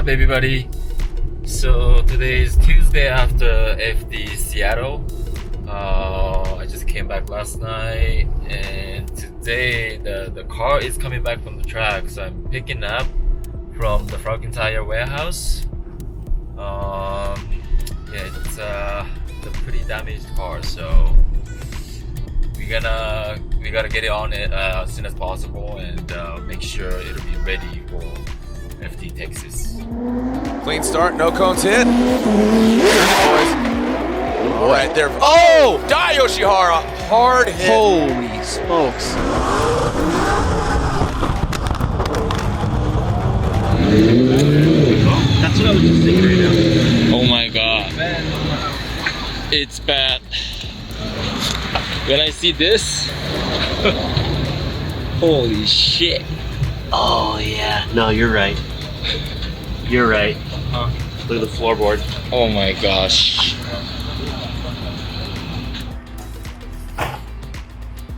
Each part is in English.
everybody? So today is Tuesday after FD Seattle. I just came back last night, and today the car is coming back from the track, so I'm picking up from the Falcon Tire warehouse. It's a pretty damaged car, so we gotta get it on it as soon as possible and make sure it'll be ready for FD Texas. Clean start, no cones hit. All right there. Oh, die Yoshihara. Hard hit. Holy smokes. That's what I was just thinking right now. Oh my god. It's bad. When I see this, holy shit. Oh yeah, no, you're right. You're right. Look at the floorboard. Oh my gosh.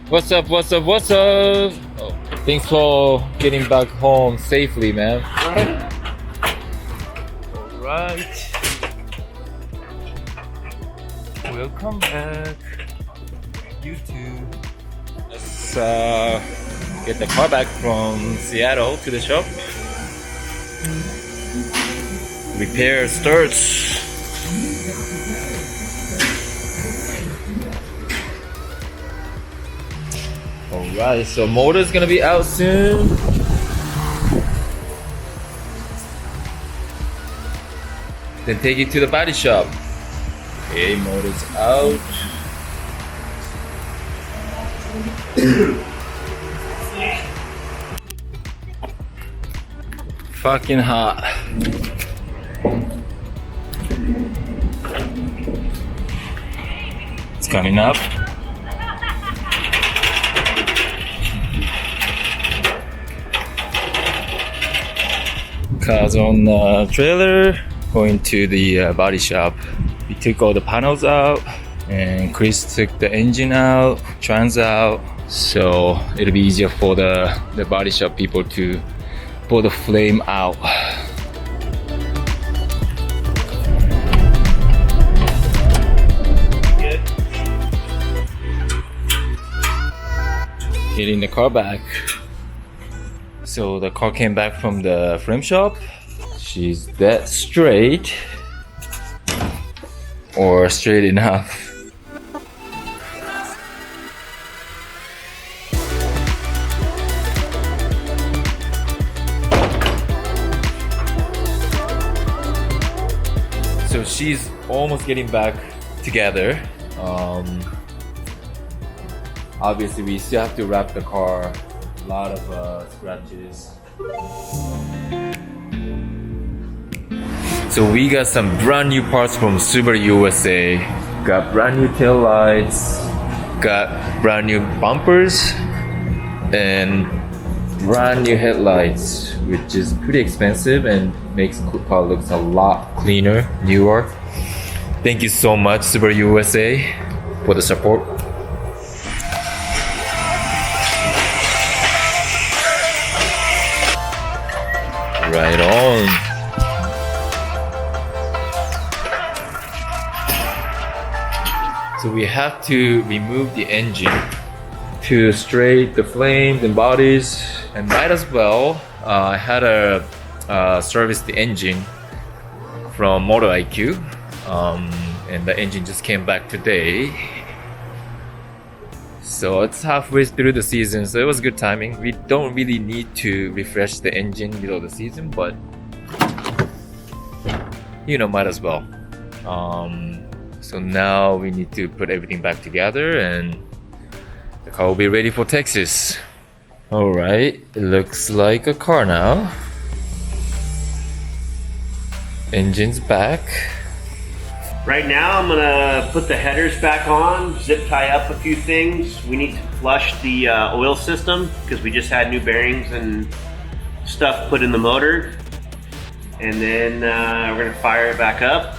What's up? Oh, thanks for getting back home safely, man. Alright. Welcome back. You too. Let's get the car back from Seattle to the shop. Repair starts. Alright, so motor's gonna be out soon. Then take it to the body shop. Okay, motor's out. Fucking hot. It's coming up. Cars on the trailer, going to the body shop. We took all the panels out, and Chris took the engine out, trans out, so it'll be easier for the body shop people to pull the flame out. Getting the car back. So the car came back from the frame shop. She's dead straight, or straight enough. So she's almost getting back together. Obviously we still have to wrap the car. A lot of scratches. So we got some brand new parts from Subaru USA. Got brand new tail lights, got brand new bumpers, and brand new headlights, which is pretty expensive and makes the car looks a lot cleaner, newer. Thank you so much, Subaru USA, for the support. Right on. So we have to remove the engine to straighten the flames and bodies, and might as well. I had a service the engine from MotoIQ, and the engine just came back today. So it's halfway through the season, so it was good timing. We don't really need to refresh the engine below the season, but might as well. So now we need to put everything back together, and the car will be ready for Texas. Alright, it looks like a car now. Engine's back. Right now I'm gonna put the headers back on, zip tie up a few things. We need to flush the oil system because we just had new bearings and stuff put in the motor. And then we're gonna fire it back up.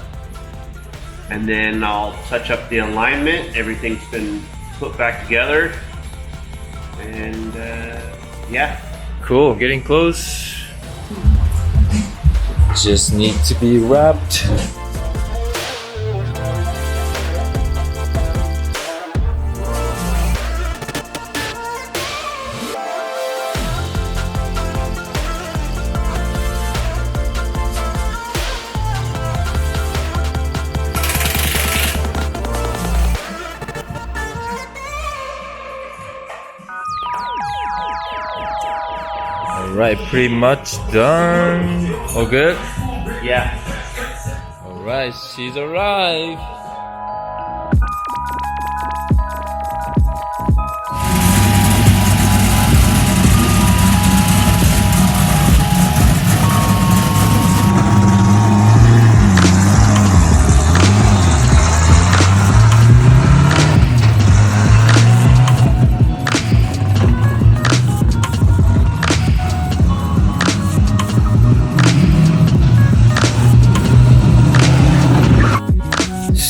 And then I'll touch up the alignment. Everything's been put back together. And yeah. Cool, getting close. just need to be wrapped. Alright, pretty much done. All good? Yeah. Alright, she's arrived.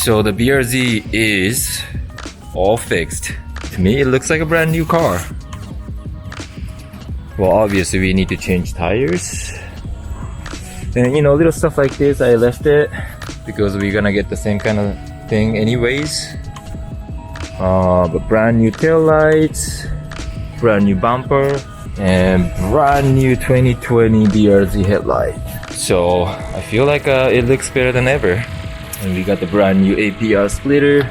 So the BRZ is all fixed. To me, it looks like a brand new car. Well, obviously we need to change tires. And you know, little stuff like this, I left it because we're gonna get the same kind of thing anyways. But brand new tail lights, brand new bumper, and brand new 2020 BRZ headlight. So I feel like it looks better than ever. And we got the brand new APR splitter,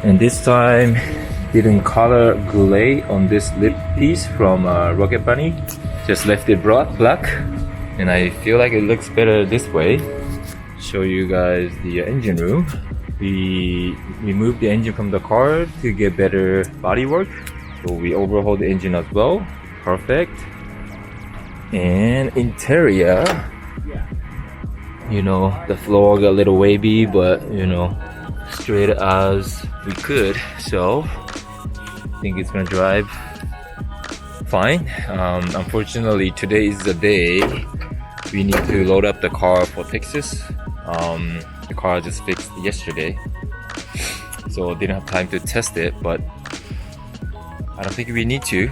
and this time didn't color gray on this lip piece from Rocket Bunny, just left it black, and I feel like it looks better this way. Show you guys the engine room. We removed the engine from the car to get better body work, so we overhauled the engine as well. Perfect. And interior, you know, the floor got a little wavy, but you know, straight as we could. So I think it's gonna drive fine. Unfortunately, today is the day we need to load up the car for Texas. The car just fixed yesterday, so didn't have time to test it, but I don't think we need to.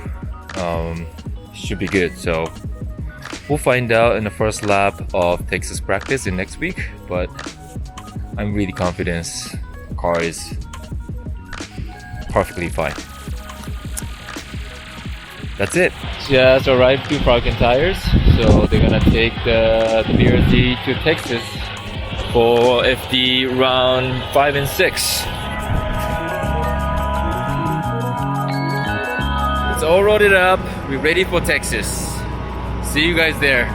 Should be good. So we'll find out in the first lap of Texas practice in next week, but I'm really confident the car is perfectly fine. That's it. Just arrived to Park and Tires, so they're gonna take the BRZ to Texas for FD round 5 and 6. It's all loaded up. We're ready for Texas. See you guys there.